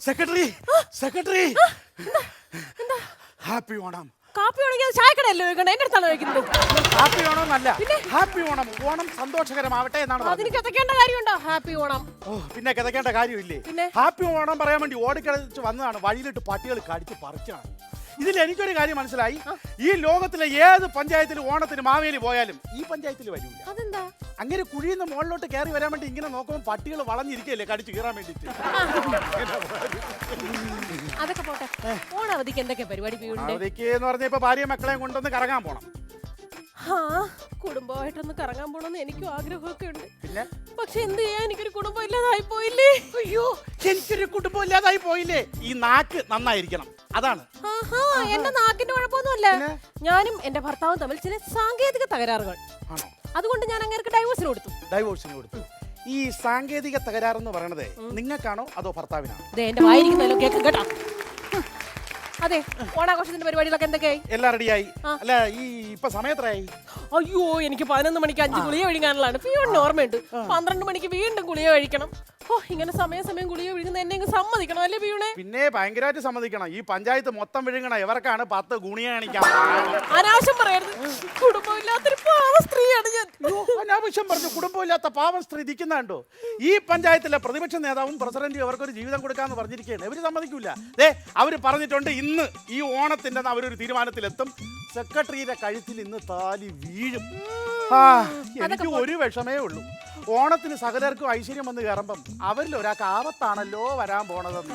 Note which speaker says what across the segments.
Speaker 1: Secretary secretary happy Onam.
Speaker 2: കാപ്പി വേണമെങ്കിൽ ചായക്കടയല്ലോ ചോദിക്കണ്ട, എന്റെ അടുത്താണ് ചോദിക്കുന്നത്.
Speaker 1: ഹാപ്പി ഓണം എന്നല്ല, ഹാപ്പി ഓണം. ഓണം സന്തോഷകരമാവട്ടെ എന്നാണ് പറഞ്ഞത്.
Speaker 2: അതിന് കിതക്കേണ്ട കാര്യമുണ്ടോ? ഹാപ്പി ഓണം.
Speaker 1: ഓ പിന്നെ കിതക്കേണ്ട കാര്യമില്ലേ? ഹാപ്പി ഓണം പറയാൻ വേണ്ടി ഓടിക്കളിച്ച് വന്നതാണ്. വഴിയിലിട്ട് പട്ടികൾ കടിച്ച് പറിച്ചാണ്. ഇതിൽ എനിക്കൊരു കാര്യം മനസ്സിലായി. ഈ ലോകത്തിലെ ഏത് പഞ്ചായത്തിലും ഓണത്തിന് മാവേലി പോയാലും ഈ പഞ്ചായത്തിൽ വരൂല.
Speaker 2: അതെന്താ?
Speaker 1: അങ്ങനെ കുഴിയുന്ന മുകളിലോട്ട് കയറി വരാൻ വേണ്ടി ഇങ്ങനെ നോക്കുമ്പോൾ പട്ടികൾ വളഞ്ഞിരിക്കല്ലേ കടിച്ചു കീറാൻ വേണ്ടിട്ട്.
Speaker 2: അതൊക്കെ പോട്ടെ, ഓണാവധിക്ക് എന്തൊക്കെ പരിപാടി?
Speaker 1: അവധിക്ക് എന്ന് പറഞ്ഞ ഇപ്പൊ ഭാര്യ മക്കളെയും കൊണ്ടൊന്ന് കറങ്ങാൻ പോണം.
Speaker 2: കുടുംബമായിട്ടൊന്ന് കറങ്ങാൻ പോണെന്ന് എനിക്കും ആഗ്രഹമൊക്കെ ഉണ്ട്.
Speaker 1: പിന്നെ
Speaker 2: പക്ഷെ എന്ത് ചെയ്യാൻ, എനിക്കൊരു കുടുംബം ഇല്ലാതായി പോയില്ലേ?
Speaker 1: അയ്യോ, എനിക്കൊരു കുടുംബം ഇല്ലാതായി പോയില്ലേ? ഈ നാക്ക് നന്നായിരിക്കണം, അതാണ്.
Speaker 2: എന്റെ നാക്കിന്റെ കുഴപ്പമൊന്നുമല്ല. ഞാനും എന്റെ ഭർത്താവും തമ്മിൽ ചില സാങ്കേതിക തകരാറുകൾ. അതുകൊണ്ട് ഞാൻ അങ്ങനെ ഡൈവോഴ്സിന് കൊടുത്തു.
Speaker 1: ഈ സാങ്കേതിക തകരാറെന്ന് പറയണത് നിങ്ങൾക്കാണോ അതോ ഭർത്താവിനാണോ?
Speaker 2: എന്റെ വായിരിക്കുന്നല്ലോ കേൾക്കും കേട്ടോ. അതെ, ഓണാഘോഷത്തിന്റെ പരിപാടികളൊക്കെ എന്തൊക്കെയായി?
Speaker 1: എല്ലാം റെഡിയായി. അല്ല, ഈ ഇപ്പൊ സമയത്രയായി?
Speaker 2: അയ്യോ, എനിക്ക് 11 മണിക്ക് 5 ഗുളിക കഴിക്കാനുള്ളതാണ്. പിയോണിന് ഓർമ്മയുണ്ട്. 12 മണിക്ക് വീണ്ടും ഗുളിക കഴിക്കണം. ഓ, ഇങ്ങനെ സമയം ഗുളിക വിഴുങ്ങുന്ന എന്നെ സമ്മതിക്കണം അല്ലേ പിയൂണെ?
Speaker 1: പിന്നെ ഭയങ്കരമായിട്ട് സമ്മതിക്കണം. ഈ പഞ്ചായത്ത് മൊത്തം വിഴുങ്ങണം. ഇവർക്കാണ് 10 ഗുണിക കാണിക്കാം.
Speaker 2: അനാവശ്യം പറയരുത്. കുടുംബമില്ലാത്തൊരു പാവ സ്ത്രീയാണ് ഞാൻ.
Speaker 1: അനാവശ്യം പറഞ്ഞു. കുടുംബമില്ലാത്ത പാവം സ്ത്രീ ഇരിക്കുന്നുണ്ടോ? ഈ പഞ്ചായത്തിലെ പ്രതിപക്ഷ നേതാവും പ്രസിഡന്റും അവർക്കൊരു ജീവിതം കൊടുക്കാന്ന് പറഞ്ഞിരിക്കുകയാണ്. ഇവര് സമ്മതിക്കൂല. അവര് പറഞ്ഞിട്ടുണ്ട് ഇന്ന് ഈ ഓണത്തിന്റെ അവരൊരു തീരുമാനത്തിലെത്തും. സെക്രട്ടറിയുടെ കഴുത്തിൽ ഇന്ന് താലി വീഴും. എനിക്ക് ഒരു വിഷമേ ഉള്ളൂ. ഓണത്തിന് സകലർക്കും ഐശ്വര്യം വന്ന് കയറുമ്പം അവരിൽ ഒരാൾക്ക് ആപത്താണല്ലോ വരാൻ പോണതെന്ന്.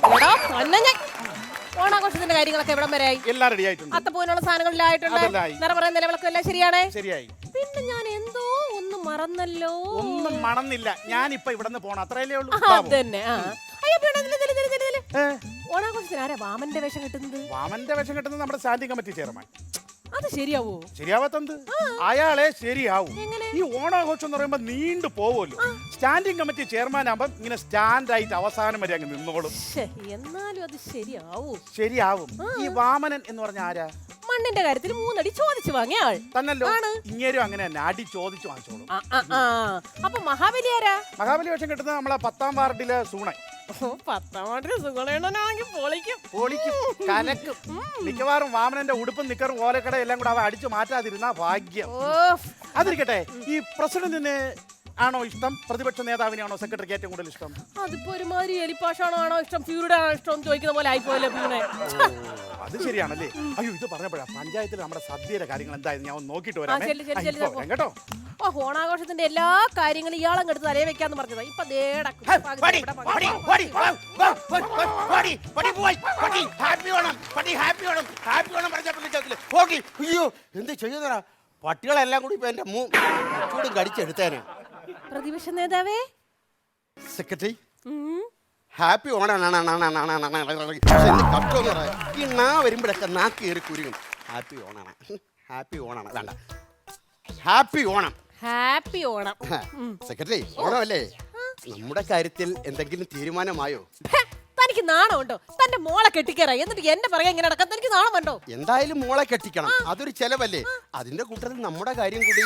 Speaker 2: ഓണാഘോഷത്തിന്റെ കാര്യങ്ങളൊക്കെ എവിടം വരെയായി?
Speaker 1: എല്ലാം റെഡി ആയിട്ടുണ്ട്.
Speaker 2: അത്തപ്പൂവിനുള്ള സാധനങ്ങളായിട്ടുണ്ട്. നിറപറയുന്ന നിലവിളക്കും എല്ലാം
Speaker 1: ശരിയായി.
Speaker 2: പിന്നെ ഞാൻ എന്തോ ഒന്ന് മറന്നല്ലോ.
Speaker 1: ഒന്നും മറന്നില്ല. ഞാനിപ്പോ ഇവിടുന്ന് പോണം, അത്രയല്ലേ ഉള്ളൂ.
Speaker 2: അതന്നെ. ഓണാഘോഷത്തിന് ആരാ വാമന്റെ വേഷം കിട്ടുന്നത്?
Speaker 1: വാമന്റെ വേഷം കിട്ടുന്നത് നമ്മുടെ സ്റ്റാൻഡിംഗ് കമ്മിറ്റി ചെയർമാൻ.
Speaker 2: അത് ശരിയാവോ?
Speaker 1: ശരിയാവാത്തത് അയാളെ ശരിയാവും. ഈ ഓണാഘോഷം എന്ന് പറയുമ്പോ നീണ്ടു പോവുമല്ലോ. സ്റ്റാൻഡിംഗ് കമ്മിറ്റി ചെയർമാൻ ആകുമ്പോ ഇങ്ങനെ സ്റ്റാൻഡായിട്ട് അവസാനം വരെ അങ്ങ് നിന്നോളും.
Speaker 2: എന്നാലും അത്
Speaker 1: ശരിയാവും. ഈ വാമനൻ എന്ന് പറഞ്ഞ ആരാ?
Speaker 2: മണ്ണിന്റെ കാര്യത്തിൽ 3 അടി ചോദിച്ചു വാങ്ങിയ ആൾ
Speaker 1: തന്നല്ലോ. ഇങ്ങേരും അങ്ങനെ തന്നെ അടി ചോദിച്ചു വാങ്ങിച്ചോളും.
Speaker 2: അപ്പൊ മഹാബലി ആരാ?
Speaker 1: മഹാബലി വേഷം കിട്ടുന്നത് നമ്മളെ 10ാം വാർഡിലെ സൂണൻ.
Speaker 2: 10ാം വാർഡിലെ സുഗുണനാണെങ്കിൽ
Speaker 1: പൊളിക്കും കലക്കും. മിക്കവാറും വാമനന്റെ ഉടുപ്പും നിക്കറും ഓലക്കട എല്ലാം കൂടെ അവ അടിച്ചു മാറ്റാതിരുന്ന ഭാഗ്യം. അതിരിക്കട്ടെ, ഈ പ്രസിഡന്റിന് ആണോ ഇഷ്ടം, പ്രതിപക്ഷ നേതാവിനാണോ സെക്രട്ടറിക്ക് ഏറ്റവും കൂടുതൽ ഇഷ്ടം?
Speaker 2: അതിപ്പോ ഒരുമാതിരി എലിപ്പാഷാണോ ഇഷ്ടം, ഫ്യൂരിഡ് ആണോ ഇഷ്ടം ചോദിക്കുന്ന പോലെ ആയിപ്പോയല്ലോ പിന്നെ.
Speaker 1: അത് ശരിയാണല്ലേ. അയ്യോ, ഇത് പറഞ്ഞപ്പോഴാ പഞ്ചായത്തിൽ നമ്മുടെ സദ്യയുടെ കാര്യങ്ങൾ എന്തായാലും ഞാൻ നോക്കിട്ട് വരാം കേട്ടോ.
Speaker 2: ഓണാഘോഷത്തിന്റെ എല്ലാ കാര്യങ്ങളും ഇയാളെ എടുത്ത് തലയെ വെക്കാന്ന് പറഞ്ഞതാ. ഇപ്പൊ
Speaker 3: എന്ത് ചെയ്യുന്നതാ? പട്ടികളെല്ലാം കൂടി ഇപ്പൊ എന്റെ ചൂടും കടിച്ചെടുത്തേനെ.
Speaker 2: പ്രതിപക്ഷ നേതാവേ,
Speaker 3: സെക്രട്ടറി ഹാപ്പി ഓണം. ഈ നാ വരുമ്പോഴൊക്കെ നാക്ക് കയറി കുരുങ്ങും. ഹാപ്പി ഓണാണ് വേണ്ട. ഹാപ്പി ഓണം. സെക്രട്ടറി, ഓണമല്ലേ? നമ്മുടെ കാര്യത്തിൽ എന്തെങ്കിലും തീരുമാനമായോ?
Speaker 2: തനിക്ക് നാണമുണ്ടോ? തന്റെ മോളെ കെട്ടിക്കറ എന്നിട്ട് എന്റെ പറയാ ഇങ്ങനെ നടക്കാൻ തനിക്ക് നാണമുണ്ടോ?
Speaker 3: എന്തായാലും മോളെ കെട്ടിക്കണം, അതൊരു ചെലവല്ലേ. അതിന്റെ കൂട്ടത്തിൽ നമ്മുടെ കാര്യം കൂടി.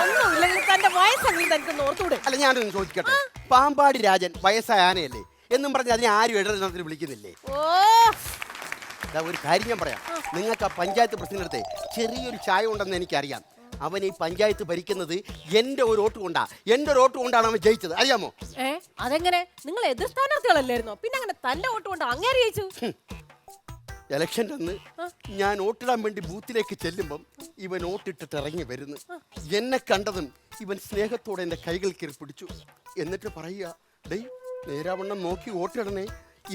Speaker 2: ഒന്നുമില്ലെങ്കിൽ തന്റെ വയസ്സെങ്കിലും തനിക്ക് ഓർത്തൂടെ?
Speaker 3: അല്ല, ഞാനൊന്ന് ചോദിക്കട്ടെ, പാമ്പാടി രാജൻ വയസ്സായ ആനയല്ലേ എന്നും പറഞ്ഞ് അതിനെ ആരും ഇടറിനത്തിൽ വിളിക്കുന്നില്ലേ? ഒരു കാര്യം ഞാൻ പറയാം. നിങ്ങൾക്ക് ആ പഞ്ചായത്ത് പ്രസിഡന്റത്തെ ചെറിയൊരു ചായ ഉണ്ടെന്ന് എനിക്കറിയാം. അവൻ ഈ പഞ്ചായത്ത് ഭരിക്കുന്നത് എന്റെ ഒരു വോട്ട് കൊണ്ടാണ് അവൻ ജയിച്ചത്, അറിയാമോ?
Speaker 2: അതെങ്ങനെ? നിങ്ങൾ എതിർ സ്ഥാനാർത്ഥികളല്ലായിരുന്നോ? പിന്നെ അങ്ങനെ തന്റെ വോട്ട് കൊണ്ട് അങ്ങനെ ജയിച്ചു?
Speaker 3: ഇലക്ഷൻ്റെ അന്ന് ഞാൻ വോട്ടിടാൻ വേണ്ടി ബൂത്തിലേക്ക് ചെല്ലുമ്പം ഇവൻ വോട്ടിട്ടിട്ട് ഇറങ്ങി വരുന്നു. എന്നെ കണ്ടതും ഇവൻ സ്നേഹത്തോടെ എൻ്റെ കൈകൾ കയറി പിടിച്ചു. എന്നിട്ട് പറയുക, ഡേയ് നേരാവണ്ണം നോക്കി വോട്ടിടണേ,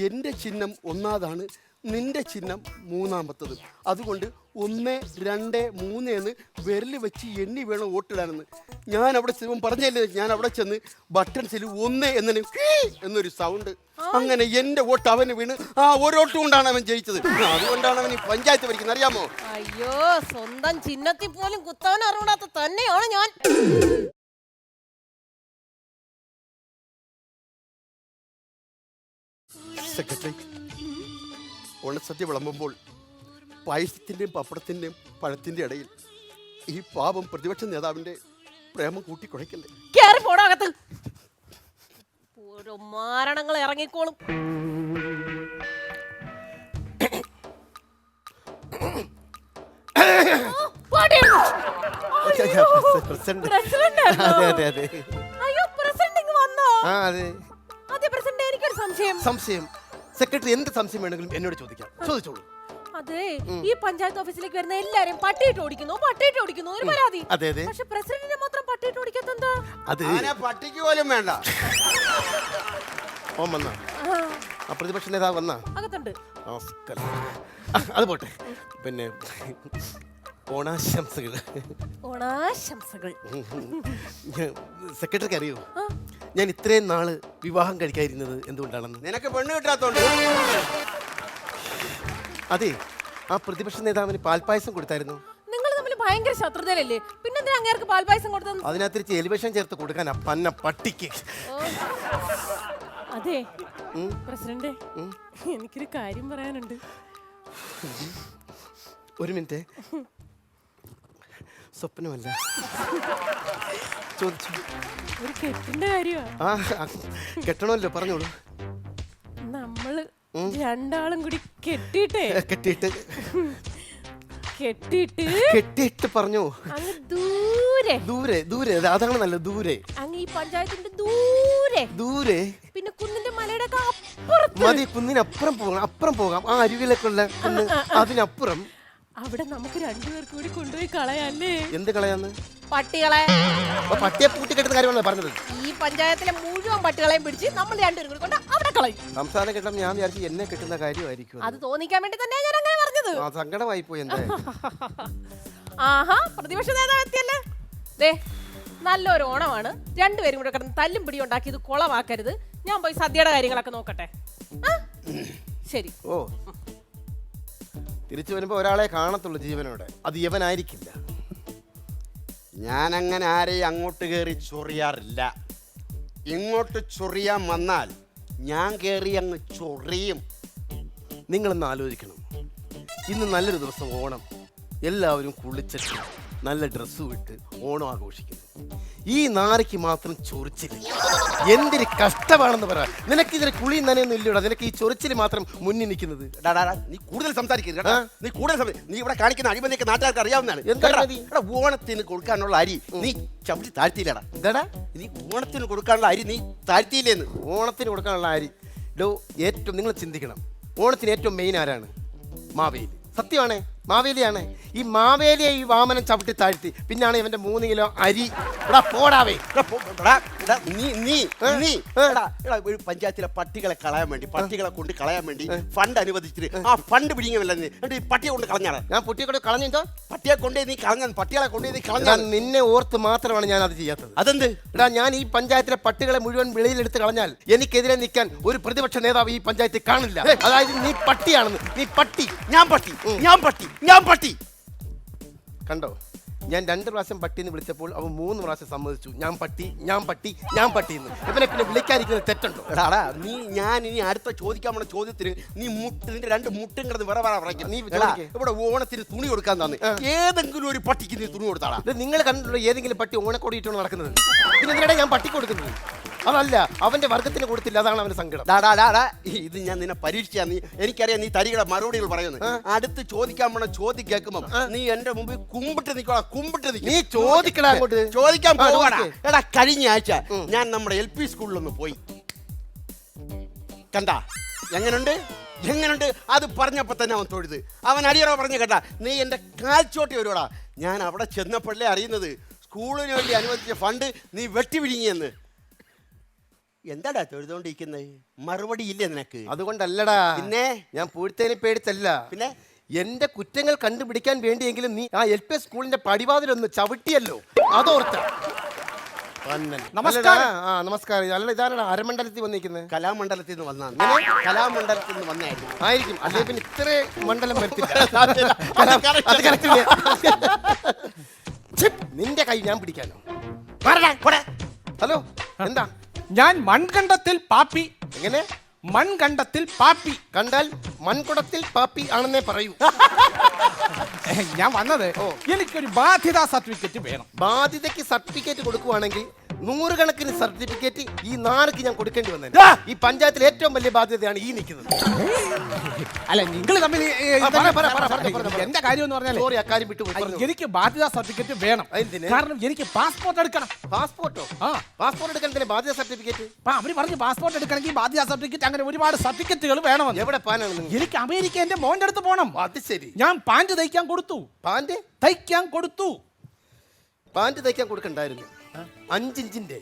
Speaker 3: എൻ്റെ ചിഹ്നം 1ാമതാണ്, നിന്റെ ചിഹ്നം 3ാമത്തത്. അതുകൊണ്ട് 1, 2, 3 എന്ന് വിരൽ വെച്ച് എണ്ണി വേണം വോട്ടിടാനെന്ന്. ഞാൻ അവിടെ ചെല്ലുമ്പം പറഞ്ഞല്ലേ, ഞാൻ അവിടെ ചെന്ന് ബട്ടൺസിൽ 1 എന്നൊരു സൗണ്ട്. അങ്ങനെ എൻ്റെ വോട്ട് അവന് വീണ് ആ ഒരു വോട്ട് കൊണ്ടാണ് അവൻ ജയിച്ചത്. അതുകൊണ്ടാണ് അവൻ ഈ പഞ്ചായത്ത് ഭരിക്കുന്നത്, അറിയാമോ?
Speaker 2: അയ്യോ, സ്വന്തം ചിഹ്നത്തിൽ പോലും കുത്താൻ അറിയാത്ത തന്നെയാണ് ഞാൻ.
Speaker 3: സെക്രട്ടറി, ഓണസദ്യ വിളമ്പുമ്പോൾ പായസത്തിൻ്റെയും പപ്പടത്തിൻ്റെയും പഴത്തിൻ്റെ ഇടയിൽ ഈ പാപം പ്രതിപക്ഷ നേതാവിൻ്റെ പ്രേമം കൂട്ടിക്കുഴയ്ക്കല്ലേ.
Speaker 2: കേറി പോടാകത്ത്. ഓരോ മാരണങ്ങൾ ഇറങ്ങിക്കോളും.
Speaker 3: പ്രസിഡന്റ്.
Speaker 2: പ്രസിഡന്റ് ആയിരുന്നോ?
Speaker 3: അതെ അതെ അതെ.
Speaker 2: അയ്യോ പ്രസിഡന്റ് ഇങ്ങ് വന്നോ?
Speaker 3: ആ അതെ.
Speaker 2: അതെ പ്രസിഡന്റ്, എനിക്കൊരു സംശയം.
Speaker 3: സംശയം സെക്രട്ടറി എന്ത് സംശയം വേണമെങ്കിലും എന്നോട് ചോദിക്കാം. ചോദിച്ചോളൂ.
Speaker 2: അതെ, ഈ പഞ്ചായത്ത് ഓഫീസിലേക്ക് വരുന്ന എല്ലാരും പട്ടിയിട്ട് ഓടിക്കുന്നു ഒരു പരാതി.
Speaker 3: അതെ അതെ.
Speaker 2: പക്ഷെ പ്രസിഡന്റിനെ മാത്രം പട്ടിയിട്ട് ഓടിക്കാത്ത എന്താ?
Speaker 3: അത്
Speaker 4: പട്ടിക്ക് പോലും വേണ്ട.
Speaker 3: ഓൻ വന്നാ, ആ പ്രതിപക്ഷ നേതാവ് വന്നാ?
Speaker 2: അകത്തുണ്ട്.
Speaker 3: നമസ്കാരം. അത് പോട്ടെ, പിന്നെ ഓണാശംസകൾ.
Speaker 2: ഓണാശംസകൾ.
Speaker 3: സെക്രട്ടറിക്ക് അറിയോ ഞാൻ ഇത്രയും നാള് വിവാഹം കഴിക്കാതിരുന്നത് എന്തുകൊണ്ടാണെന്ന്?
Speaker 4: നിനക്ക് പെണ്ണ് കിട്ടാത്തോണ്ട്.
Speaker 3: അതെ, ആ പ്രതിപക്ഷ നേതാവിന് പാൽപ്പായസം കൊടുത്തായിരുന്നു.
Speaker 2: നിങ്ങൾ തമ്മിൽ ഭയങ്കര ശത്രുതയല്ലേ, പിന്നെന്തിനാ അങ്ങേർക്ക് പാൽപായസം കൊടുത്തത്?
Speaker 3: അതിനകത്ത് എലിവേഷൻ ചേർത്ത് കൊടുക്കാൻ പന്ന പട്ടിക്ക്.
Speaker 2: അതെ പ്രസിഡന്റ്, എനിക്കൊരു കാര്യം പറയാനുണ്ട്.
Speaker 3: ഒരു മിനിറ്റ്. സ്വപ്നമല്ല, ചോദിച്ചു.
Speaker 2: ഒരു കെട്ടിന്റെ കാര്യമാ.
Speaker 3: ആ കെട്ടണമല്ലോ, പറഞ്ഞോളൂ.
Speaker 2: നമ്മള് രണ്ടാളും കൂടി കെട്ടിയിട്ടേ
Speaker 3: കെട്ടിയിട്ട്
Speaker 2: കെട്ടിയിട്ട്
Speaker 3: കെട്ടിയിട്ട് പറഞ്ഞു.
Speaker 2: അങ്ങ് ദൂരെ
Speaker 3: ദൂരെ ദൂരെ, അതാണ് നല്ല ദൂരെ.
Speaker 2: അങ്ങ് ഈ പഞ്ചായത്തിന്റെ ദൂരെ
Speaker 3: ദൂരെ
Speaker 2: പിന്നെ കുന്നിന്റെ മലയുടെ ഒക്കെ അപ്പുറത്ത്.
Speaker 3: മതി, കുന്നിനപ്പുറം പോകാം. അപ്പുറം പോകാം, ആ അരുവിലേക്കുള്ള കുന്ന്, അതിനപ്പുറം.
Speaker 2: അവിടെ നമുക്ക് രണ്ടുപേർക്ക് കൂടി കൊണ്ടുപോയി കളയാല്ലേ?
Speaker 3: എന്ത് കളയാന്ന്?
Speaker 2: പട്ടികളെ.
Speaker 3: അപ്പൊ പട്ടിയെ പൂട്ടി കെട്ടുന്ന കാര്യമാണല്ലോ പറഞ്ഞത്.
Speaker 2: ഈ പഞ്ചായത്തിലെ മുഴുവൻ പട്ടികളെയും പിടിച്ച് നമ്മൾ രണ്ടുപേരും കൂടി കൊണ്ട് അവിടെ കളയും.
Speaker 3: സംസ്ഥാനം കെട്ടാൻ ഞാൻ വിചാരിച്ചു എന്നെ കെട്ടുന്ന കാര്യമായിരിക്കും.
Speaker 2: അത് തോന്നിക്കാൻ വേണ്ടി തന്നെ ഞാൻ അങ്ങനെ പറഞ്ഞത്.
Speaker 3: ആ സങ്കടമായി പോയി. എന്താ
Speaker 2: ആഹാ, പ്രതിപക്ഷ നേതാവ് എത്തിയല്ലേ. ദേ നല്ലൊരു ഓണമാണ്, രണ്ടുപേരും കൂടെ കിടന്ന് തല്ലും പിടി ഉണ്ടാക്കി ഇത് കുളമാക്കരുത്. ഞാൻ പോയി സദ്യയുടെ കാര്യങ്ങളൊക്കെ നോക്കട്ടെ. ശരി.
Speaker 3: ഓ, തിരിച്ചു വരുമ്പോ ഒരാളെ കാണത്തുള്ളൂ ജീവനോടെ, അത് യവനായിരിക്കില്ല.
Speaker 4: ഞാനങ്ങനെ ആരെയും അങ്ങോട്ട് കയറി ചൊറിയാറില്ല. ഇങ്ങോട്ട് ചൊറിയാൻ വന്നാൽ ഞാൻ കയറി അങ്ങ് ചൊറിയും.
Speaker 3: നിങ്ങളൊന്ന് ആലോചിക്കണം, ഇന്ന് നല്ലൊരു ദിവസം, ഓണം. എല്ലാവരും കുളിച്ചിട്ട് നല്ല ഡ്രസ്സ് വിട്ട് ഓണം ആഘോഷിക്കുന്നു. ഈ നാരയ്ക്ക് മാത്രം ചൊറിച്ചില്ല. എന്തൊരു കഷ്ടമാണെന്ന് പറ. നിനക്ക് ഇതിന് കുളിയും നനയൊന്നും ഇല്ലടാ, നിനക്ക് ഈ ചൊറിച്ചിൽ മാത്രം മുന്നിൽ നിൽക്കുന്നത്.
Speaker 4: നീ കൂടുതൽ സംസാരിക്കരുത്. നീ ഇവിടെ കാണിക്കുന്ന അഴിമതിയൊക്കെ നാട്ടുകാർക്ക് അറിയാവുന്നതാണ്.
Speaker 3: എന്താ അഴിമതി?
Speaker 4: ഓണത്തിന് കൊടുക്കാനുള്ള അരി നീ ചവിട്ടി താഴ്ത്തിയില്ലടാ.
Speaker 3: എന്താടാ?
Speaker 4: നീ ഓണത്തിന് കൊടുക്കാനുള്ള അരി നീ താഴ്ത്തിയില്ലേന്ന്.
Speaker 3: ഓണത്തിന് കൊടുക്കാനുള്ള അരി ഏറ്റവും നിങ്ങൾ ചിന്തിക്കണം. ഓണത്തിന് ഏറ്റവും മെയിൻ ആരാണ്? മാവേലി. സത്യമാണ്, മാവേലിയാണ്. ഈ മാവേലിയെ ഈ വാമനം ചവിട്ടി താഴ്ത്തി, പിന്നാണ് ഇവന്റെ 3 കിലോ അരി. പോടാവേ.
Speaker 4: ഒരു പഞ്ചായത്തിലെ പട്ടികളെ കളയാൻ വേണ്ടി, പട്ടികളെ കൊണ്ട് കളയാൻ വേണ്ടി ഫണ്ട് അനുവദിച്ചിട്ട് ആ ഫണ്ട് പിടിങ്ങല്ല ഈ പട്ടിയെ കൊണ്ട് കളഞ്ഞാണ്.
Speaker 3: ഞാൻ കുട്ടിയെ കൊണ്ട് കളഞ്ഞോ?
Speaker 4: പട്ടിയെ കൊണ്ടേ നീ കളഞ്ഞ, പട്ടികളെ കൊണ്ടേ നീ കളഞ്ഞ.
Speaker 3: നിന്നെ ഓർത്ത് മാത്രമാണ് ഞാൻ അത് ചെയ്യാത്തത്.
Speaker 4: അതെന്ത്?
Speaker 3: എടാ, ഞാൻ ഈ പഞ്ചായത്തിലെ പട്ടികളെ മുഴുവൻ വെളിയിലെടുത്ത് കളഞ്ഞാൽ എനിക്കെതിരെ നിൽക്കാൻ ഒരു പ്രതിപക്ഷ നേതാവ് ഈ പഞ്ചായത്തിൽ കാണില്ല. അതായത് നീ പട്ടിയാണെന്ന്. നീ പട്ടി.
Speaker 4: ഞാൻ പട്ടി, ഞാൻ പട്ടി, ഞാൻ പട്ടി.
Speaker 3: കണ്ടോ, ഞാൻ 2 പ്രാവശ്യം പട്ടിന്ന് വിളിച്ചപ്പോൾ അവൻ 3 പ്രാവശ്യം സമ്മതിച്ചു. ഞാൻ പട്ടി, ഞാൻ പട്ടി, ഞാൻ പട്ടി എന്ന്. ഇവനെ പിന്നെ വിളിക്കാതിരിക്കുന്നത് തെറ്റുണ്ടോ?
Speaker 4: ഞാൻ ഇനി അടുത്ത ചോദിക്കാൻ പോണ ചോദ്യത്തിന് നീ നിന്റെ 2 മുട്ടും കിടന്ന് വേറെ പറയും. നീ ഇവിടെ ഓണത്തിന് തുണി കൊടുക്കാൻ തന്നെ ഏതെങ്കിലും ഒരു പട്ടിക്ക് നീ തുണി കൊടുത്താടാ?
Speaker 3: നിങ്ങൾ കണ്ടിട്ടുള്ള ഏതെങ്കിലും പട്ടി ഓണക്കോടി ഇട്ടാണ് നടക്കുന്നത്? പിന്നെ എന്തിനാണ് ഞാൻ പട്ടി കൊടുക്കുന്നത്? അതല്ല, അവന്റെ വർഗത്തിന് കൊടുത്തില്ല, അതാണ് അവന്റെ സങ്കടം.
Speaker 4: ഇത് ഞാൻ നിന്നെ പരീക്ഷിച്ചാ. നീ എനിക്കറിയാം നീ തരികട മറുപടികൾ പറയുന്നത്. അടുത്ത് ചോദിക്കാൻ പോണ ചോദ്യം കേൾക്കുമ്പോ നീ എന്റെ മുമ്പിൽ കുമ്പിട്ട് നിൽക്കോളാ. കുമ്പിട്ട്
Speaker 3: നീ ചോദിക്കടാ അങ്ങോട്ട്.
Speaker 4: ചോദിക്കാൻ പോവാടാ. എടാ, കഴിഞ്ഞ ആഴ്ച ഞാൻ നമ്മുടെ LP സ്കൂളിലൊന്ന് പോയി. കണ്ടാ എങ്ങനുണ്ട്? അത് പറഞ്ഞപ്പോ തന്നെ അവൻ തൊഴുത്. അവൻ അടിയറോ പറഞ്ഞു കേട്ടാ, നീ എന്റെ കാൽച്ചോട്ടി വരുവാടാ. ഞാൻ അവിടെ ചെന്നപ്പോഴേ അറിയുന്നത് സ്കൂളിന് വേണ്ടി അനുവദിച്ച ഫണ്ട് നീ വെട്ടി വിഴുങ്ങിയെന്ന്. എന്താടാ തൊഴുതോണ്ടിരിക്കുന്നത്? മറുപടി ഇല്ലേ നിനക്ക്?
Speaker 3: അതുകൊണ്ടല്ലടാ. പിന്നെ ഞാൻ പൂഴ്ത്തേനെ പേടിച്ചല്ല. പിന്നെ എന്റെ കുറ്റങ്ങൾ കണ്ടുപിടിക്കാൻ വേണ്ടിയെങ്കിലും നീ ആ LP സ്കൂളിന്റെ പടിവാതിലൊന്ന് ചവിട്ടിയല്ലോ, അതോർത്ത.
Speaker 4: നമസ്കാരം.
Speaker 3: നമസ്കാരം. അല്ല, ഇതാരാണ് അരമണ്ഡലത്തിൽ വന്നിരിക്കുന്നത്?
Speaker 4: കലാമണ്ഡലത്തിൽ നിന്ന് വന്നാ. കലാമണ്ഡലത്തിൽ നിന്ന് വന്നായിരുന്നു.
Speaker 3: ആയിരിക്കും, അല്ലെങ്കിൽ പിന്നെ ഇത്ര മണ്ഡലം വരത്തില്ല. നിന്റെ കൈ ഞാൻ പിടിക്കാനോ? ഹലോ, എന്താ?
Speaker 5: ഞാൻ മൺകണ്ടത്തിൽ പാപ്പി.
Speaker 3: എങ്ങനെ?
Speaker 5: മൺകണ്ടത്തിൽ പാപ്പി.
Speaker 3: കണ്ടാൽ മൺകുടത്തിൽ പാപ്പി ആണെന്നേ പറയൂ.
Speaker 5: ഞാൻ വന്നത് എനിക്കൊരു ബാധ്യതാ സർട്ടിഫിക്കറ്റ് വേണം.
Speaker 3: ബാധ്യതയ്ക്ക് സർട്ടിഫിക്കറ്റ് കൊടുക്കുവാണെങ്കിൽ
Speaker 6: നൂറുകണക്കിന് സർട്ടിഫിക്കറ്റ് ഈ നാർക്ക് ഞാൻ കൊടുക്കേണ്ടി വന്നത്.
Speaker 1: ദാ!
Speaker 6: ഈ പഞ്ചായത്തിലെ ഏറ്റവും വലിയ ബാധ്യതയാണ് ഈ നിൽക്കുന്നത്.
Speaker 5: അല്ല നിങ്ങൾ തമ്മിൽ എന്റെ കാര്യം എന്ന് പറഞ്ഞാൽ
Speaker 6: സോറി, അക്കാര്യം വിട്ടു പോയി. പറഞ്ഞോ.
Speaker 5: എനിക്ക് ബാധ്യതാ സർട്ടിഫിക്കറ്റ് വേണം.
Speaker 6: എന്തിന്?
Speaker 5: കാരണം എനിക്ക് പാസ്പോർട്ട് എടുക്കണം.
Speaker 6: പാസ്പോർട്ടോ?
Speaker 5: ആ
Speaker 6: പാസ്പോർട്ട് എടുക്കാൻ ബാധ്യത സർട്ടിഫിക്കറ്റ്
Speaker 5: അപ്പൊ അവര് പറഞ്ഞു പാസ്പോർട്ട് എടുക്കണമെങ്കിൽ ബാധ്യതാ സർട്ടിഫിക്കറ്റ്, അങ്ങനെ ഒരുപാട് സർട്ടിഫിക്കറ്റുകൾ വേണമെന്ന്.
Speaker 6: എവിടെ പാനാണ് നിങ്ങൾ?
Speaker 5: എനിക്ക് അമേരിക്ക എന്റെ മോന്റെ അടുത്ത് പോകണം.
Speaker 6: അത് ശരി.
Speaker 5: ഞാൻ പാന്റ് തയ്ക്കാൻ കൊടുത്തു.
Speaker 6: പാന്റ് തയ്ക്കാൻ കൊടുക്കണ്ടായിരുന്നു. 5 ഇഞ്ചിന്റെ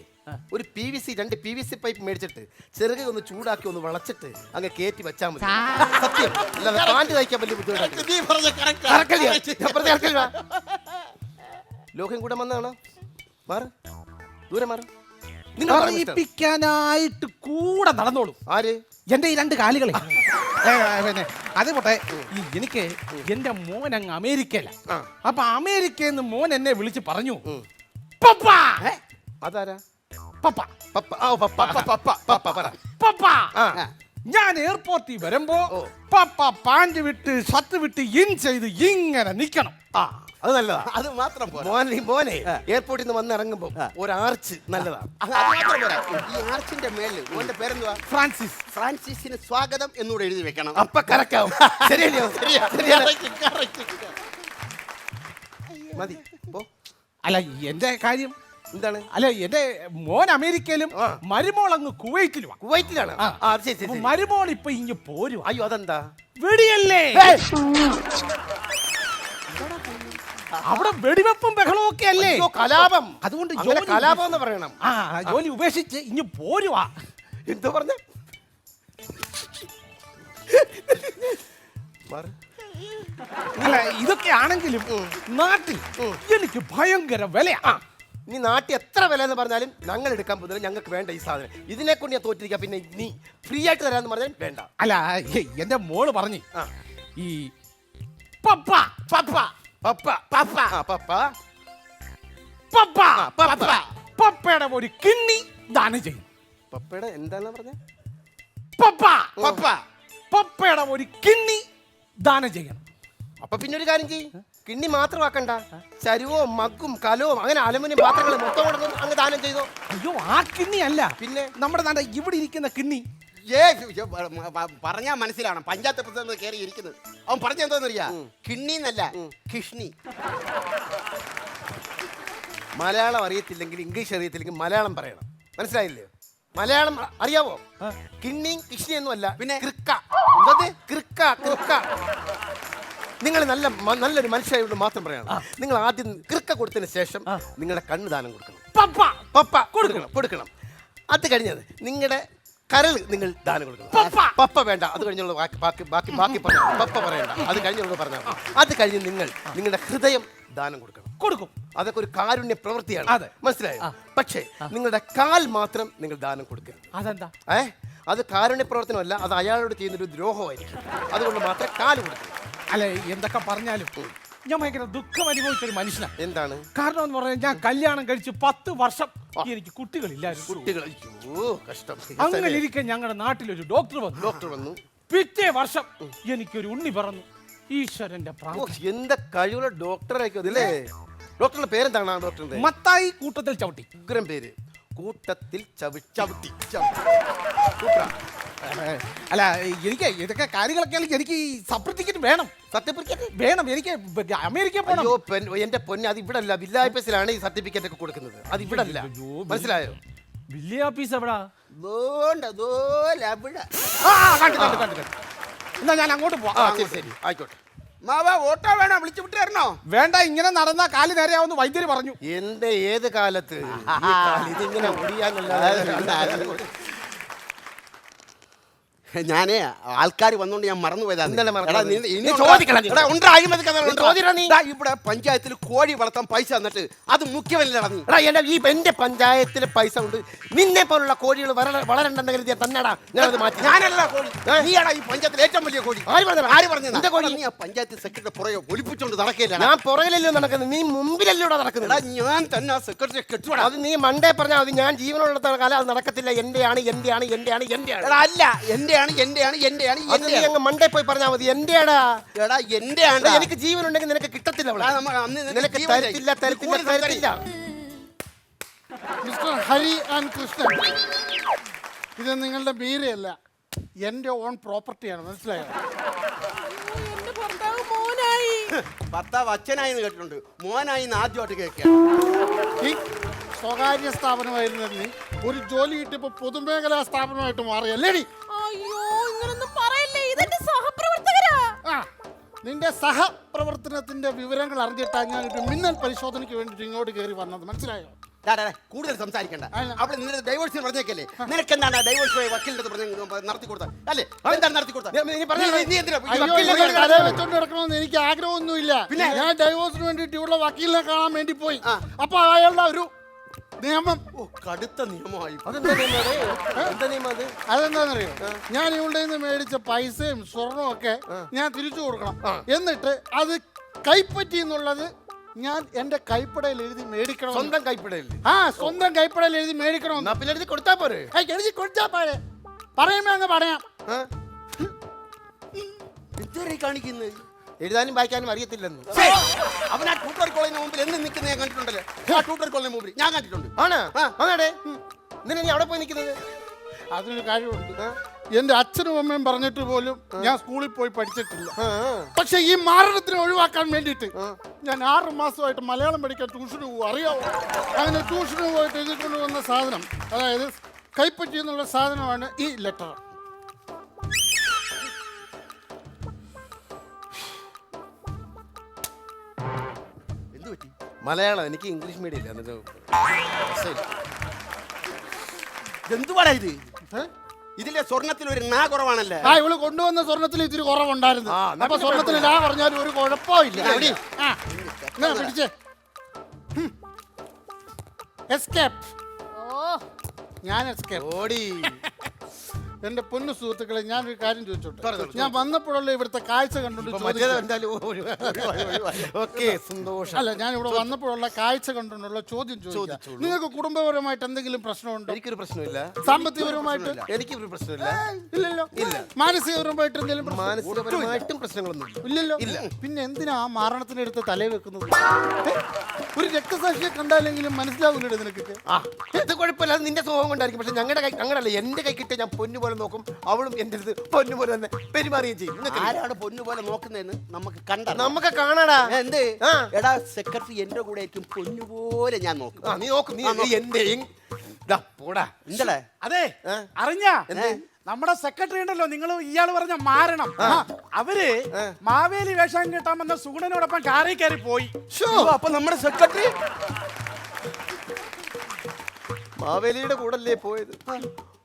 Speaker 6: ഒരു രണ്ട് PVC പൈപ്പ് മേടിച്ചിട്ട് ചെറുകെ ഒന്ന് ചൂടാക്കി ഒന്ന് വളച്ചിട്ട് അങ്ങ് കയറ്റി വെച്ചാൽ മതി. സത്യം. അല്ലാതെ പാന്റ് തയ്ക്കാൻ വലിയ ബുദ്ധിമുട്ടാണ്.
Speaker 4: നീ പറഞ്ഞ correct ആ.
Speaker 6: ലോകം കൂടെ വന്നതാണോ? മാറ്, ദൂരെ മാറ്. നിങ്ങൾ പറയുന്നത് ഇഷ്ടം.
Speaker 5: പറയിപ്പിക്കാനായിട്ട് കൂടെ നടന്നോളൂ.
Speaker 6: ആര്?
Speaker 5: എന്റെ ഈ 2 കാലുകളെ പിന്നെ അത് പോട്ടെ. എനിക്ക് എന്റെ മോൻ അങ്ങ് അമേരിക്കയില. അപ്പൊ അമേരിക്കയിൽ നിന്ന് മോൻ എന്നെ വിളിച്ച് പറഞ്ഞു, പപ്പാ.
Speaker 6: അതാരാ?
Speaker 5: പപ്പ
Speaker 6: പപ്പ. ആ, പപ്പ, പപ്പ, പപ്പ, പറ.
Speaker 5: പപ്പ
Speaker 6: ആ.
Speaker 5: ഞാൻ എയർപോർട്ടിൽ വരുമ്പോ പപ്പ പാന്റ് വിട്ട് ഷർട്ട് വിട്ട് ഇൻ ചെയ്ത് ഇങ്ങനെ നിക്കണം.
Speaker 6: ആ, അത് നല്ലതാ.
Speaker 4: അത് മാത്രം പോരാ.
Speaker 6: മോനെ എയർപോർട്ടിൽ നിന്ന് വന്ന് ഇറങ്ങുമ്പോ ഒരു ആർച്ച് നല്ലതാണ്.
Speaker 4: അത് മാത്രം പോരാ. ഈ ആർച്ചിന്റെ മേളിൽ മോന്റെ പേരെന്തുവാ?
Speaker 5: ഫ്രാൻസിസ്.
Speaker 4: ഫ്രാൻസിസിന് സ്വാഗതം എന്നൂടെ എഴുതി വെക്കണം.
Speaker 6: അപ്പൊ കറക്റ്റാവും. ശരിയല്ലോ? ശരിയാണ്. മതി പോ.
Speaker 5: അല്ല എന്റെ കാര്യം
Speaker 6: എന്താണ്?
Speaker 5: അല്ല എന്റെ മോൻ അമേരിക്കയിലും മരുമോൾ അങ്ങ് കുവൈറ്റിലുമാണ്.
Speaker 6: കുവൈറ്റിലാണ്.
Speaker 5: ആ.
Speaker 6: ആ, അത് ശരി, ശരി, ശരി.
Speaker 5: മരുമോൾ ഇപ്പൊ ഇങ്ങ് പോരുവാ.
Speaker 6: അയ്യോ, അതെന്താ?
Speaker 5: വെടിയല്ലേ അവിടെ വെടിവെപ്പും ബഹളവും ഒക്കെ അല്ലേ?
Speaker 6: അയ്യോ, കലാപം.
Speaker 5: അതുകൊണ്ട്
Speaker 6: അങ്ങനെ
Speaker 5: ജോലി
Speaker 6: കലാപം എന്ന് പറയണം.
Speaker 5: ആ ജോലി ഉപേക്ഷിച്ച് ഇങ്ങ് പോരുവാ.
Speaker 6: എന്തോ പറഞ്ഞ?
Speaker 5: അല്ല ഇതൊക്കെ ആണെങ്കിലും നാട്ടിൽ എനിക്ക് ഭയങ്കര വിലയാ.
Speaker 6: നീ നാട്ടിൽ എത്ര വില എന്ന് പറഞ്ഞാലും ഞങ്ങൾ എടുക്കാൻ പോകുന്നില്ല. ഞങ്ങൾക്ക് വേണ്ട ഈ സാധനം. ഇതിനെ കൊണ്ട് ഞാൻ തോറ്റിരിക്കാം. പിന്നെ നീ ഫ്രീ ആയിട്ട് തരാന്ന് പറഞ്ഞാൽ വേണ്ട.
Speaker 5: അല്ല എന്റെ മോള് പറഞ്ഞു ഈ പപ്പ
Speaker 6: പപ്പ പപ്പ പപ്പ ആ, പപ്പ
Speaker 5: പപ്പ
Speaker 6: പപ്പ
Speaker 5: പപ്പയുടെ ഒരു കിണ്ണി ദാനം ചെയ്യും.
Speaker 6: പപ്പയുടെ എന്താന്നാ പറഞ്ഞ?
Speaker 5: പപ്പ
Speaker 6: പപ്പ
Speaker 5: പപ്പയുടെ ഒരു കിണ്ണി ദാനം ചെയ്യണം.
Speaker 6: അപ്പൊ പിന്നെ ഒരു കാര്യം ചെയ്യ്. കിണ്ണി മാത്രമാക്കണ്ട, ചരുവവും മഗ്ഗും കലവും അങ്ങനെ അലുമിനിയം പാത്രങ്ങൾ മൊത്തം കൊണ്ടു അങ്ങ് ദാനം ചെയ്തോ.
Speaker 5: അയ്യോ ആ കിണ്ണി അല്ല,
Speaker 6: പിന്നെ
Speaker 5: നമ്മുടെ നാട് ഇവിടെ ഇരിക്കുന്ന കിണ്ണി.
Speaker 4: പറഞ്ഞാ മനസ്സിലാണ്. പഞ്ചായത്ത് പ്രസിഡന്റ് കയറി ഇരിക്കുന്നത്. അവൻ പറഞ്ഞ എന്തോന്നറിയാ? കിണ്ണി എന്നല്ല, കിഷ്ണി.
Speaker 6: മലയാളം അറിയത്തില്ലെങ്കിൽ ഇംഗ്ലീഷ് അറിയത്തില്ലെങ്കിൽ മലയാളം പറയണം. മനസ്സിലായില്ലേ? മലയാളം അറിയാവോ? കിണ്ണി കിഷ്ണി ഒന്നും അല്ല, പിന്നെ കൃക്ക. എന്തത്? കൃക്ക കൃക്ക. നിങ്ങൾ നല്ലൊരു മനുഷ്യരായോണ്ട് മാത്രം പറയണം. നിങ്ങൾ ആദ്യം കൃക്ക കൊടുത്തതിന് ശേഷം നിങ്ങളുടെ കണ്ണ് ദാനം കൊടുക്കണം.
Speaker 5: പപ്പ
Speaker 6: പപ്പ കൊടുക്കണം. അത് കഴിഞ്ഞത് നിങ്ങളുടെ കരൾ നിങ്ങൾ ദാനം കൊടുക്കണം. പപ്പ വേണ്ട, അത് കഴിഞ്ഞുള്ള ബാക്കി പറഞ്ഞാൽ പപ്പ പറയണ്ട, അത് കഴിഞ്ഞുള്ള പറഞ്ഞാൽ. അത് കഴിഞ്ഞ് നിങ്ങൾ നിങ്ങളുടെ ഹൃദയം ദാനം കൊടുക്കും. അതൊക്കെ ഒരു കാരുണ്യ പ്രവൃത്തിയാണ്.
Speaker 5: അതെ,
Speaker 6: മനസ്സിലായോ? പക്ഷേ നിങ്ങളുടെ കാൽ മാത്രം നിങ്ങൾ ദാനം കൊടുക്കരുത്.
Speaker 5: അതെന്താ?
Speaker 6: അത് കാരുണ്യ പ്രവർത്തനമല്ല, അത് അയാളോട് ചെയ്യുന്നൊരു ദ്രോഹമായിരിക്കും. അതുകൊണ്ട് മാത്രം കാല് കൊടുക്കണം.
Speaker 5: അല്ലെ എന്തൊക്കെ പറഞ്ഞാലും ഞാൻ ഭയങ്കര ദുഃഖം അനുഭവിച്ചൊരു മനുഷ്യനാണ്.
Speaker 6: എന്താണ്
Speaker 5: കാരണം എന്ന് പറഞ്ഞാൽ ഞാൻ കല്യാണം കഴിച്ച് 10 വർഷം എനിക്ക് കുട്ടികളില്ലായിരുന്നു.
Speaker 6: കുട്ടികൾ കഷ്ടം.
Speaker 5: അങ്ങനെ ഇരിക്കെ ഞങ്ങളുടെ നാട്ടിലൊരു ഡോക്ടർ വന്നു. പിറ്റേ വർഷം എനിക്കൊരു ഉണ്ണി പറന്നു. ഈശ്വരന്റെ പ്രാർത്ഥന.
Speaker 6: എന്താ കഴിവുള്ള ഡോക്ടറായിരിക്കും അതല്ലേ? ഡോക്ടറുടെ പേരെന്താണ്? ഡോക്ടറിന്റെ
Speaker 5: മത്തായി കൂട്ടത്തിൽ ചവിട്ടി.
Speaker 6: ഉഗ്രം പേര്, കൂട്ടത്തിൽ ചവിട്ടി.
Speaker 5: അല്ല എനിക്ക് ഇതൊക്കെ കാര്യങ്ങളൊക്കെ എനിക്ക് സർട്ടിഫിക്കറ്റ് വേണം.
Speaker 6: സർട്ടിഫിക്കറ്റ്
Speaker 5: വേണം. എനിക്ക് അമേരിക്ക പോകണം.
Speaker 6: അയ്യോ എന്റെ പൊന്നെ, അത് ഇവിടെ അല്ല, വില്ലായ്പസിലാണ് ഈ സർട്ടിഫിക്കറ്റ് ഒക്കെ കൊടുക്കുന്നത്. അത് ഇവിടെ അല്ല, മനസ്സിലായോ?
Speaker 5: വില്ലേജ് ഓഫീസ് എവിടാ? കണ്ടു. എന്നാ ഞാൻ അങ്ങോട്ട് പോവാം.
Speaker 6: ശരി ആയിക്കോട്ടെ.
Speaker 4: മാവ ഓട്ടോ വേണോ? വിളിച്ചു വിട്ട് തരണോ?
Speaker 5: വേണ്ട, ഇങ്ങനെ നടന്നാ കാല് നേരെയാവുന്ന വൈദ്യര് പറഞ്ഞു.
Speaker 6: എന്റെ ഏത് കാലത്ത് ഇതിങ്ങനെ ഓടിയാന്നല്ലാതെ.
Speaker 4: ഞാനേ ആൾക്കാർ വന്നോണ്ട് ഞാൻ മറന്നുപോയതാണ്. ഇവിടെ പഞ്ചായത്തിൽ കോഴി വളർത്താൻ പൈസ തന്നിട്ട് അത് മുഖ്യമല്ലടാ നീ.
Speaker 6: എന്റെ പഞ്ചായത്തിലെ പൈസ കൊണ്ട് നിന്നെ പോലുള്ള കോഴികൾ വളരണ്ടെന്ന് കരുതിയ തന്നെടാ ഞാനത് മാറ്റി.
Speaker 4: ഞാനല്ല കോഴി, നീയാടാ ഈ പഞ്ചായത്തിൽ ഏറ്റവും വലിയ കോഴി. ആര് പറഞ്ഞു?
Speaker 6: എന്റെ കോഴി
Speaker 4: നീ ആ പഞ്ചായത്ത് സെക്രട്ടറി പുറകെ ഒലിപ്പിച്ചോണ്ട് നടക്കില്ല.
Speaker 6: ഞാൻ പുറകിലല്ലോ നടക്കുന്നത്, നീ മുമ്പിലല്ലോ നടക്കുന്നത്.
Speaker 4: ഞാൻ തന്നെ സെക്രട്ടറി കെട്ടുവാടാ.
Speaker 6: അത് നീ മണ്ടേ പറഞ്ഞാൽ മതി. ഞാൻ ജീവനുള്ള കാലം അത് നടക്കത്തില്ല. എന്റെയാണ്.
Speaker 4: അല്ല, എന്റെയാണ്.
Speaker 6: മണ്ടേ പോയി പറഞ്ഞാൽ മതി. എന്റെയാടാ.
Speaker 4: എടാ എന്റെയാണ്.
Speaker 6: എനിക്ക് ജീവനുണ്ടെങ്കിൽ നിനക്ക് കിട്ടത്തില്ല. നിനക്ക് തരത്തില്ല.
Speaker 7: മിസ്റ്റർ ഹരി ആൻഡ് കൃഷ്ണൻ, ഇത് നിങ്ങളുടെ മീരയല്ല, എൻ്റെ ഓൺ പ്രോപ്പർട്ടിയാണ്, മനസ്സിലായോ?
Speaker 2: എന്റെ ഭർത്താവ് മോനായി.
Speaker 4: ഭർത്താവ് അച്ഛനായി എന്ന് കേട്ടിട്ടുണ്ട്, മോനായി എന്ന് ആദ്യമായിട്ട് കേൾക്കാം.
Speaker 7: ഈ സ്വകാര്യ സ്ഥാപനമായിരുന്നു നീ ഒരു ജോലി കിട്ടിയപ്പോ പൊതുമേഖലാ സ്ഥാപനമായിട്ട് മാറിയല്ലേടി?
Speaker 2: അയ്യോ ഇങ്ങനൊന്നും പറയല്ലേ, ഇതെന്റെ സഹപ്രവർത്തകരാ.
Speaker 7: ആ, നിന്റെ സഹപ്രവർത്തനത്തിന്റെ വിവരങ്ങൾ അറിഞ്ഞിട്ടാ ഞാൻ ഒരു മിന്നൽ പരിശോധനയ്ക്ക് വേണ്ടിട്ട് ഇങ്ങോട്ട് കയറി വന്നത്, മനസ്സിലായോ?
Speaker 4: കൂടുതൽ സംസാരിക്കണ്ട.
Speaker 7: അല്ല.
Speaker 4: അവിടെ നിന്റെ ഡൈവേഴ്സിന് പറഞ്ഞേക്കല്ലേ, നിനക്ക് എന്താണ് ഡൈവേഴ്സ് വക്കീലിന്റെ അടുത്ത് നടത്തി കൊടുത്ത അല്ലേ? എന്താണ് നടത്തി കൊടുത്ത? നീ എന്തിനാ ഈ
Speaker 7: അയ്യോ,
Speaker 4: വക്കീലിനെ
Speaker 7: ഇങ്ങനെ
Speaker 4: കാണാൻ?
Speaker 7: തല വെച്ചോണ്ട് കിടക്കണമെന്ന് എനിക്ക് ആഗ്രഹമൊന്നുമില്ല.
Speaker 4: പിന്നെ?
Speaker 7: ഞാൻ ഡൈവോഴ്സിന് വേണ്ടിയിട്ട് ഇവിടെ വക്കീലിനെ കാണാൻ വേണ്ടി പോയി. അപ്പൊ അയാളുടെ ഒരു നിയമം,
Speaker 4: ഓ, കടുത്ത നിയമമായി.
Speaker 6: അതെന്താ നിയമം? എന്താ നിയമം അത്?
Speaker 7: അതെന്താണെന്നറിയോ? ഞാൻ ഇവിടെ നിന്ന് മേടിച്ച പൈസയും സ്വർണവും ഒക്കെ ഞാൻ തിരിച്ചു കൊടുക്കണം. എന്നിട്ട് അത് കൈപ്പറ്റി എന്നുള്ളത് ഞാൻ എന്റെ കൈപ്പടയിൽ എഴുതി മേടിക്കണം.
Speaker 6: സ്വന്തം കൈപ്പിടയില്ലേ?
Speaker 7: ആ, സ്വന്തം കൈപ്പടയിൽ എഴുതി മേടിക്കണം.
Speaker 6: എന്നാ പിന്നെ എഴുതി കൊടുത്താ പോരെ?
Speaker 7: എഴുതി കൊടുത്താ പോരെ? പറയുമ്പോ അങ്ങ് പറയാം.
Speaker 4: എന്തൊരു കാണിക്കുന്നത്?
Speaker 6: എഴുതാനും വായിക്കാനും അറിയത്തില്ലെന്ന്.
Speaker 4: അവൻ ആ ട്യൂട്ടർ കോളേജിന് മുമ്പിൽ എന്ന് നിൽക്കുന്ന ഞാൻ കണ്ടിട്ടുണ്ടല്ലോ. ആ ട്യൂട്ടർ കോളേജിന് മുമ്പിൽ ഞാൻ കണ്ടിട്ടുണ്ട്.
Speaker 6: ആണ് ആണേ. എന്തിനാ നീ അവിടെ പോയി നിൽക്കുന്നത്?
Speaker 7: അതിനൊരു കാര്യമുണ്ട്. എന്റെ അച്ഛനും അമ്മയും പറഞ്ഞിട്ട് പോലും ഞാൻ സ്കൂളിൽ പോയി പഠിച്ചിട്ടില്ല. പക്ഷെ ഈ മാരണത്തിനെ ഒഴിവാക്കാൻ വേണ്ടിയിട്ട് ഞാൻ 6 മാസമായിട്ട് മലയാളം പഠിക്കാൻ ട്യൂഷന് പോകും, അറിയാവോ? അങ്ങനെ ട്യൂഷന് പോയിട്ട് എഴുതിക്കൊണ്ട് വന്ന സാധനം, അതായത് കൈപ്പറ്റി എന്നുള്ള സാധനമാണ് ഈ ലെറ്റർ.
Speaker 4: എന്ത് പറ്റി?
Speaker 6: മലയാളം, എനിക്ക് ഇംഗ്ലീഷ് മീഡിയം ഇല്ല. എന്നിട്ട്
Speaker 4: എന്തുവാടാ ഇത്?
Speaker 7: ഏ?
Speaker 4: ഇതിലെ സ്വർണത്തിൽ ഒരു നാ കുറവാണല്ലേ?
Speaker 7: ആ, ഇവള് കൊണ്ടുവന്ന സ്വർണത്തിൽ ഇത്തിരി കുറവുണ്ടായിരുന്നു. അപ്പൊ സ്വർണത്തിന് ലാ പറഞ്ഞാലും ഒരു കുഴപ്പമില്ല. ആ, എന്നാ പിടിച്ചേ. എസ്കേപ്പ്.
Speaker 2: ഓ
Speaker 7: ഞാൻ എസ്കേപ്പ്.
Speaker 6: ഓടി.
Speaker 7: എന്റെ പൊന്നു സുഹൃത്തുക്കളെ, ഞാനൊരു കാര്യം ചോദിച്ചോട്ടെ. ഞാൻ വന്നപ്പോഴുള്ള ഇവിടുത്തെ കാഴ്ച കണ്ടുകൊണ്ട്
Speaker 6: മറ്റേത്
Speaker 7: ചോദിക്കാം.
Speaker 6: എന്തായാലും ഓക്കെ, സന്തോഷം.
Speaker 7: അല്ല, ഞാൻ ഇവിടെ വന്നപ്പോഴുള്ള കാഴ്ച കണ്ടുകൊണ്ടുള്ള ചോദ്യം ചോദിക്കാം. നിങ്ങൾക്ക് കുടുംബപരമായിട്ട് എന്തെങ്കിലും പ്രശ്നമുണ്ടോ?
Speaker 6: എനിക്കൊരു പ്രശ്നമില്ല.
Speaker 7: സാമ്പത്തികപരമായിട്ട്?
Speaker 6: എനിക്കൊരു പ്രശ്നമില്ല.
Speaker 7: ഇല്ലല്ലോ. ഇല്ല. മാനസികപരമായിട്ട് എന്തെങ്കിലും പ്രശ്നം?
Speaker 6: മാനസികപരമായിട്ടും പ്രശ്നങ്ങളൊന്നും
Speaker 7: ഇല്ലല്ലോ. ഇല്ല. പിന്നെ എന്തിനാ ആ മാരണത്തിനടുത്ത് തലയിൽ വെക്കുന്നത്? ഏ? ഒരു രക്തസാക്ഷിയെ കണ്ടാലെങ്കിലും മനസ്സിലാവില്ലേ നിനക്കൊക്കെ?
Speaker 6: ഇത് കുഴപ്പമില്ല, അത് നിന്റെ സ്വഭാവം കൊണ്ടായിരിക്കും. പക്ഷെ ഞങ്ങളുടെ കൈ അങ്ങനല്ല. എന്റെ കൈ കിട്ടിയ ഞാൻ പൊന്നു പോലെ നോക്കും, അവളും എന്റെ അടുത്ത് പൊന്നു പോലെ തന്നെ പെരുമാറുകയും ചെയ്യും.
Speaker 4: ആരാണ് പൊന്നു പോലെ നോക്കുന്നതെന്ന് നമുക്ക് കണ്ട
Speaker 6: നമുക്ക് കാണാടാ.
Speaker 4: എന്ത്? എടാ, സെക്രട്ടറി എന്റെ കൂടെ ആയിരിക്കും പൊന്നുപോലെ ഞാൻ നോക്കും.
Speaker 6: നീ നോക്കും, നീ എന്റെ പോടാ.
Speaker 4: എന്തല്ലേ?
Speaker 1: അതെ, അറിഞ്ഞ നമ്മുടെ സെക്രട്ടറി ഉണ്ടല്ലോ, നിങ്ങൾ ഇയാള് പറഞ്ഞ മാരണം, അവര് മാവേലി വേഷം കിട്ടാൻ വന്ന സുഗുണനോടൊപ്പം കാറി കയറി പോയി.
Speaker 4: അപ്പൊ നമ്മുടെ സെക്രട്ടറി
Speaker 6: മാവേലിയുടെ കൂടല്ലേ പോയത്?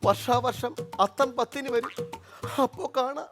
Speaker 6: വർഷാവർഷം അത്തം 10 വരും. അപ്പോ കാണാം.